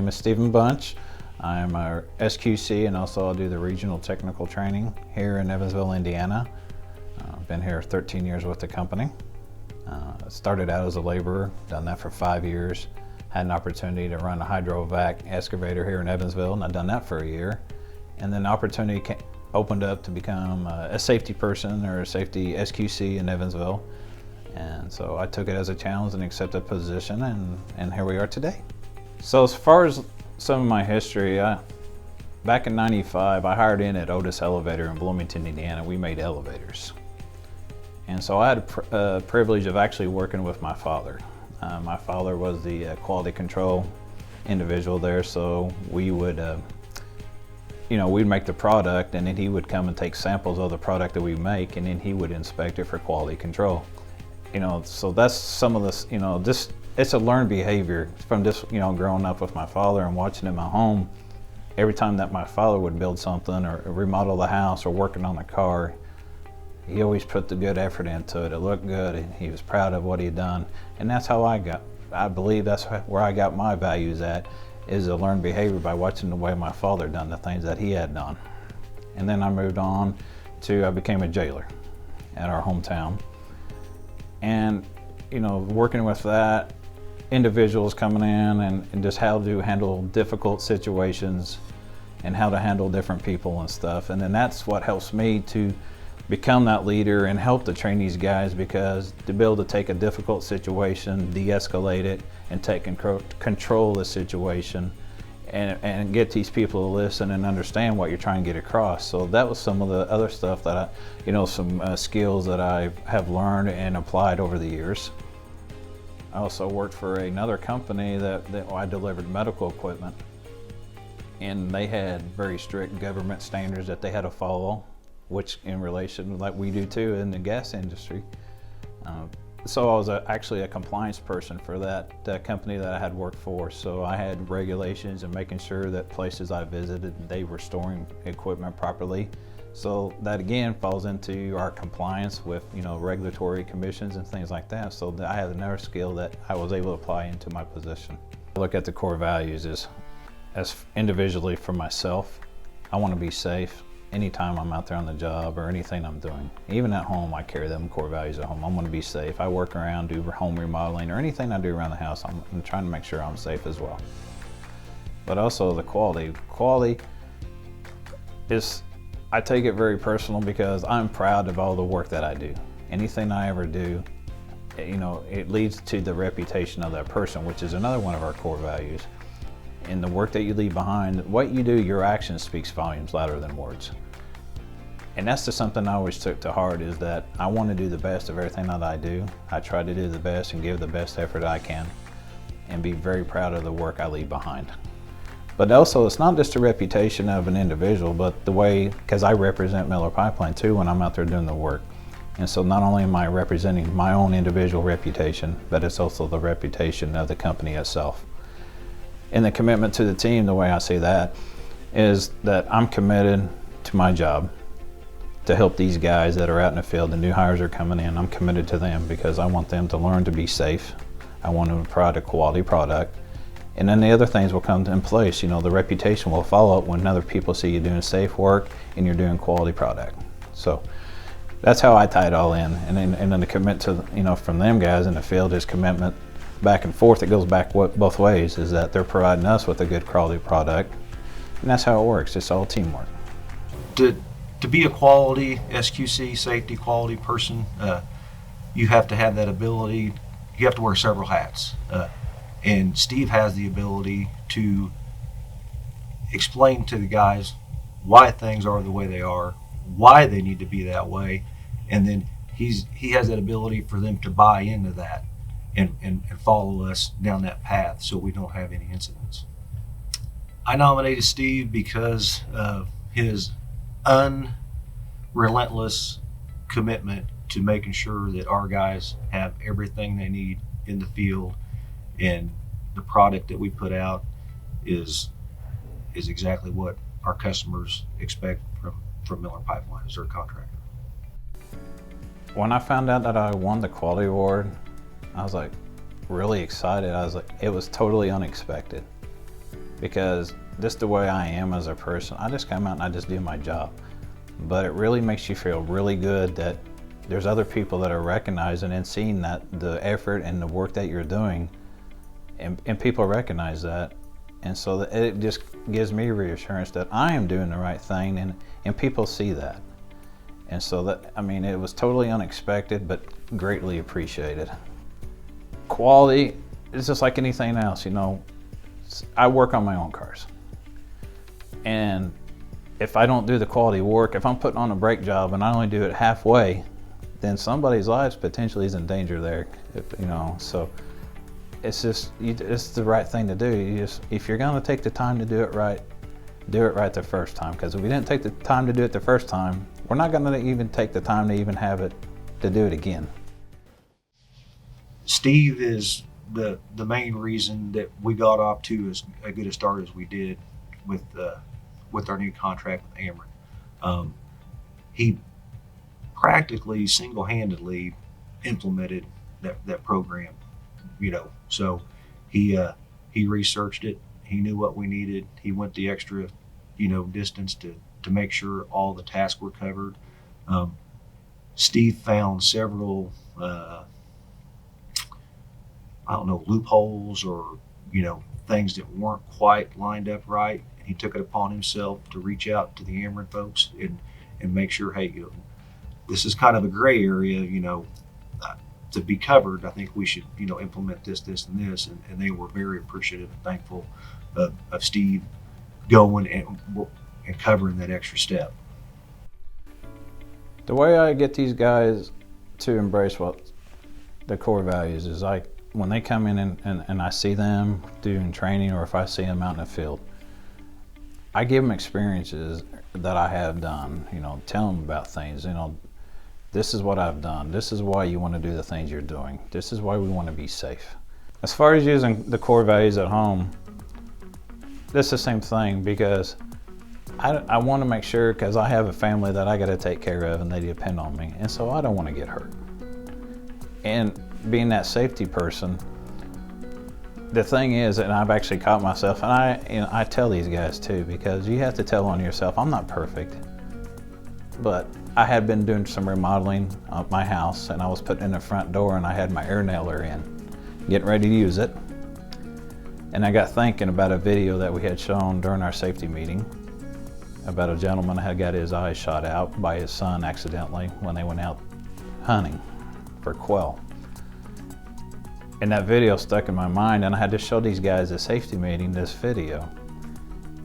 name is Stephen Bunch. I'm a SQC and also I do the regional technical training here in Evansville, Indiana. I've been here 13 years with the company. Started out as a laborer, done that for 5 years. Had an opportunity to run a hydrovac excavator here in Evansville, and I've done that for a year. And then the opportunity opened up to become a safety person or a safety SQC in Evansville. And so I took it as a challenge and accepted the position, and here we are today. So as far as some of my history, back in '95, I hired in at Otis Elevator in Bloomington, Indiana. We made elevators. And so I had a privilege of actually working with my father. My father was the quality control individual there, so we would we'd make the product, and then he would come and take samples of the product that we make, and then he would inspect it for quality control. So that's some of this, it's a learned behavior from just, growing up with my father and watching in my home. Every time that my father would build something or remodel the house or working on the car, he always put the good effort into it. It looked good, and he was proud of what he had done. And that's how I believe that's where I got my values at, is a learned behavior by watching the way my father done the things that he had done. And then I moved on I became a jailer at our hometown. And, working with that, individuals coming in and just how to handle difficult situations and how to handle different people and stuff. And then that's what helps me to become that leader and help to train these guys, because to be able to take a difficult situation, de-escalate it, and take control of the situation and get these people to listen and understand what you're trying to get across. So that was some of the other stuff that some skills that I have learned and applied over the years. I also worked for another company that I delivered medical equipment, and they had very strict government standards that they had to follow, which in relation, like we do too in the gas industry. So I was actually a compliance person for that company that I had worked for. So I had regulations and making sure that places I visited, they were storing equipment properly. So that again falls into our compliance with regulatory commissions and things like that. So I had another skill that I was able to apply into my position. I look at the core values as individually for myself. I want to be safe anytime I'm out there on the job or anything I'm doing. Even at home, I carry them core values at home. I want to be safe. I work around, do home remodeling, or anything I do around the house, I'm trying to make sure I'm safe as well. But also the quality. Quality is, I take it very personal because I'm proud of all the work that I do. Anything I ever do, it leads to the reputation of that person, which is another one of our core values. And the work that you leave behind, what you do, your action speaks volumes louder than words. And that's just something I always took to heart, is that I want to do the best of everything that I do. I try to do the best and give the best effort I can and be very proud of the work I leave behind. But also, it's not just a reputation of an individual, but the way, because I represent Miller Pipeline too when I'm out there doing the work. And so not only am I representing my own individual reputation, but it's also the reputation of the company itself. And the commitment to the team, the way I see that, is that I'm committed to my job to help these guys that are out in the field. The new hires are coming in. I'm committed to them because I want them to learn to be safe. I want them to provide a quality product. And then the other things will come in place. The reputation will follow up when other people see you doing safe work and you're doing quality product. So that's how I tie it all in. And then the commitment to, from them guys in the field is commitment back and forth. It goes back both ways, is that they're providing us with a good quality product. And that's how it works. It's all teamwork. To be a quality SQC, safety quality person, you have to have that ability. You have to wear several hats. And Steve has the ability to explain to the guys why things are the way they are, why they need to be that way, and then he has that ability for them to buy into that and follow us down that path so we don't have any incidents. I nominated Steve because of his unrelentless commitment to making sure that our guys have everything they need in the field, and the product that we put out is exactly what our customers expect from Miller Pipeline as their contractor. When I found out that I won the quality award, I was like really excited. It was totally unexpected. because just the way I am as a person, I just come out and I just do my job. But it really makes you feel really good that there's other people that are recognizing and seeing that the effort and the work that you're doing, and people recognize that. And so it just gives me reassurance that I am doing the right thing, and people see that. And so that, I mean, it was totally unexpected, but greatly appreciated. Quality is just like anything else, you know. I work on my own cars. And if I don't do the quality work, if I'm putting on a brake job and I only do it halfway, then somebody's life potentially is in danger there, you know. So it's just, it's the right thing to do. If you're gonna take the time to do it right the first time. Because if we didn't take the time to do it the first time, we're not gonna even take the time to even have it, to do it again. Steve is the main reason that we got off to as good a start as we did with our new contract with Ameren. He practically single-handedly implemented that program, you know. So he researched it. He knew what we needed. He went the extra, you know, distance to make sure all the tasks were covered. Steve found several loopholes or, you know, things that weren't quite lined up right. And he took it upon himself to reach out to the Ameren folks and make sure, hey, you know, this is kind of a gray area, you know, to be covered. I think we should, you know, implement this, and this. And they were very appreciative and thankful of Steve going and covering that extra step. The way I get these guys to embrace what the core values is, when they come in and I see them doing training, or if I see them out in the field, I give them experiences that I have done, you know, tell them about things, you know, this is what I've done, this is why you want to do the things you're doing, this is why we want to be safe. As far as using the core values at home, it's the same thing, because I want to make sure, because I have a family that I got to take care of and they depend on me, and so I don't want to get hurt. And being that safety person, the thing is, and I've actually caught myself, and I tell these guys too, because you have to tell on yourself. I'm not perfect, but I had been doing some remodeling of my house, and I was putting in the front door, and I had my air nailer in, getting ready to use it. And I got thinking about a video that we had shown during our safety meeting about a gentleman that had got his eyes shot out by his son accidentally when they went out hunting for quail. And that video stuck in my mind, and I had to show these guys at safety meeting this video.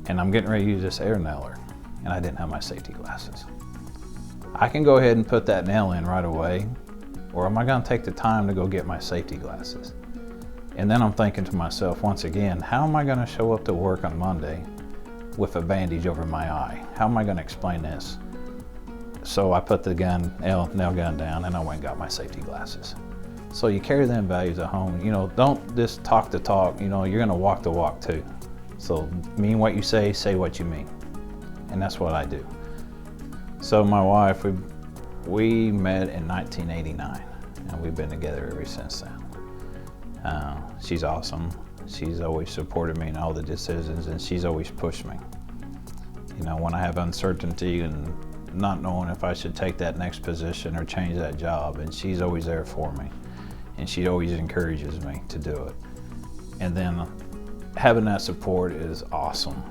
And I'm getting ready to use this air nailer, and I didn't have my safety glasses. I can go ahead and put that nail in right away, or am I gonna take the time to go get my safety glasses? And then I'm thinking to myself once again, how am I gonna show up to work on Monday with a bandage over my eye? How am I gonna explain this? So I put the nail gun down, and I went and got my safety glasses. So you carry them values at home. You know, don't just talk the talk, you know, you're gonna walk the walk too. So mean what you say what you mean. And that's what I do. So my wife, we met in 1989, and we've been together ever since then. She's awesome. She's always supported me in all the decisions, and she's always pushed me. You know, when I have uncertainty and not knowing if I should take that next position or change that job, and she's always there for me. And she always encourages me to do it. And then having that support is awesome.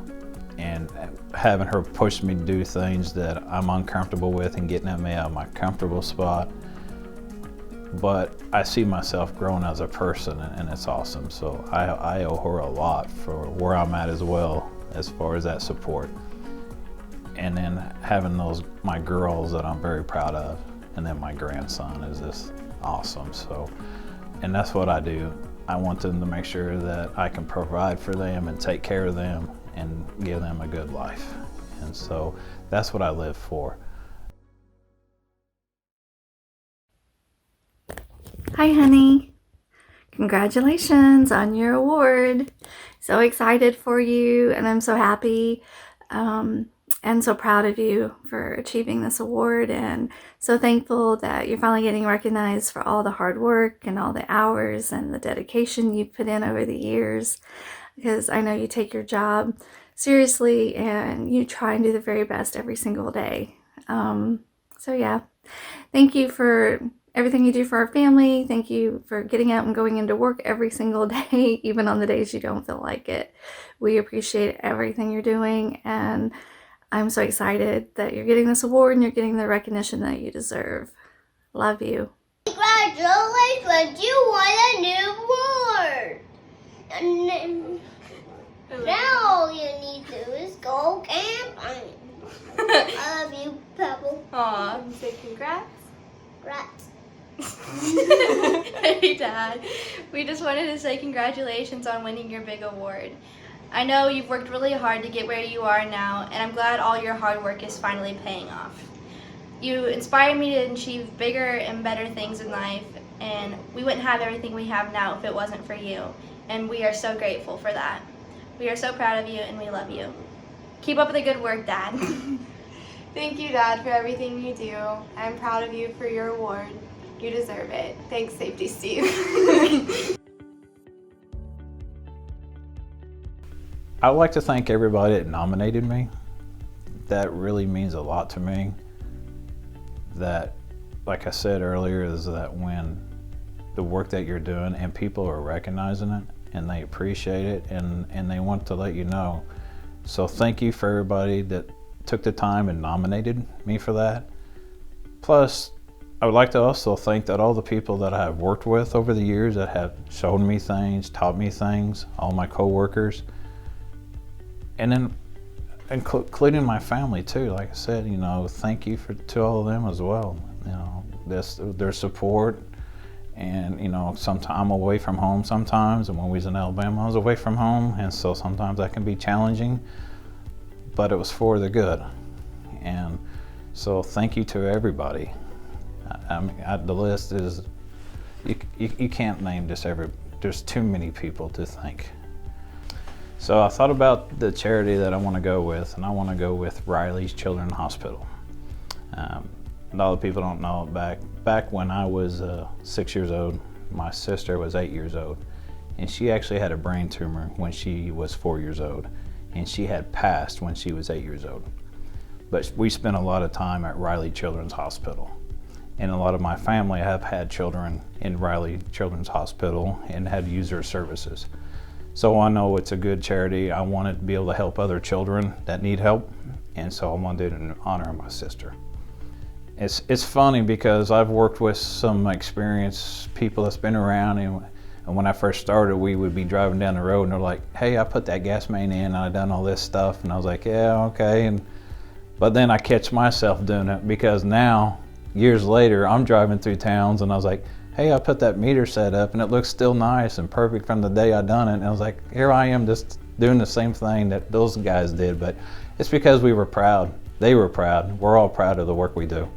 And having her push me to do things that I'm uncomfortable with and getting me out of my comfortable spot. But I see myself growing as a person, and it's awesome. So I owe her a lot for where I'm at as well, as far as that support. And then having my girls that I'm very proud of, and then my grandson is just awesome. So, and that's what I do. I want them to make sure that I can provide for them and take care of them and give them a good life. And so that's what I live for. Hi, honey. Congratulations on your award. So excited for you, and I'm so happy and so proud of you for achieving this award, and so thankful that you're finally getting recognized for all the hard work and all the hours and the dedication you've put in over the years. because I know you take your job seriously and you try and do the very best every single day. So yeah, thank you for everything you do for our family. Thank you for getting out and going into work every single day, even on the days you don't feel like it. We appreciate everything you're doing, and I'm so excited that you're getting this award and you're getting the recognition that you deserve. Love you. Congratulations, you won a new award. And now all you need to do is go camping. I love you, Pebble. Aw, say congrats. Congrats. Hey, Dad. We just wanted to say congratulations on winning your big award. I know you've worked really hard to get where you are now, and I'm glad all your hard work is finally paying off. You inspire me to achieve bigger and better things in life, and we wouldn't have everything we have now if it wasn't for you, and we are so grateful for that. We are so proud of you, and we love you. Keep up the good work, Dad. Thank you, Dad, for everything you do. I'm proud of you for your award. You deserve it. Thanks, Safety Steve. I'd like to thank everybody that nominated me. That really means a lot to me. That, like I said earlier, is that when the work that you're doing and people are recognizing it and they appreciate it and they want to let you know. So thank you for everybody that took the time and nominated me for that. Plus, I would like to also thank that all the people that I have worked with over the years that have shown me things, taught me things, all my co-workers, and then including my family too. Like I said, you know, thank you to all of them as well. You know, their support, and you know, sometimes I'm away from home sometimes, and when we was in Alabama, I was away from home, and so sometimes that can be challenging, but it was for the good. And so thank you to everybody. I mean, the list is, you can't name just there's too many people to thank. So I thought about the charity that I want to go with, and I want to go with Riley's Children's Hospital. A lot of people don't know, back when I was 6 years old, my sister was 8 years old, and she actually had a brain tumor when she was 4 years old, and she had passed when she was 8 years old. But we spent a lot of time at Riley Children's Hospital. And a lot of my family have had children in Riley Children's Hospital and had used their services. So I know it's a good charity. I wanted to be able to help other children that need help, and so I wanted to do it in honor of my sister. It's funny because I've worked with some experienced people that's been around, and when I first started, we would be driving down the road and they're like, hey, I put that gas main in and I done all this stuff, and I was like, yeah, okay. But then I catch myself doing it because now, years later, I'm driving through towns and I was like, hey, I put that meter set up and it looks still nice and perfect from the day I done it. And I was like, here I am just doing the same thing that those guys did. But it's because we were proud. They were proud. We're all proud of the work we do.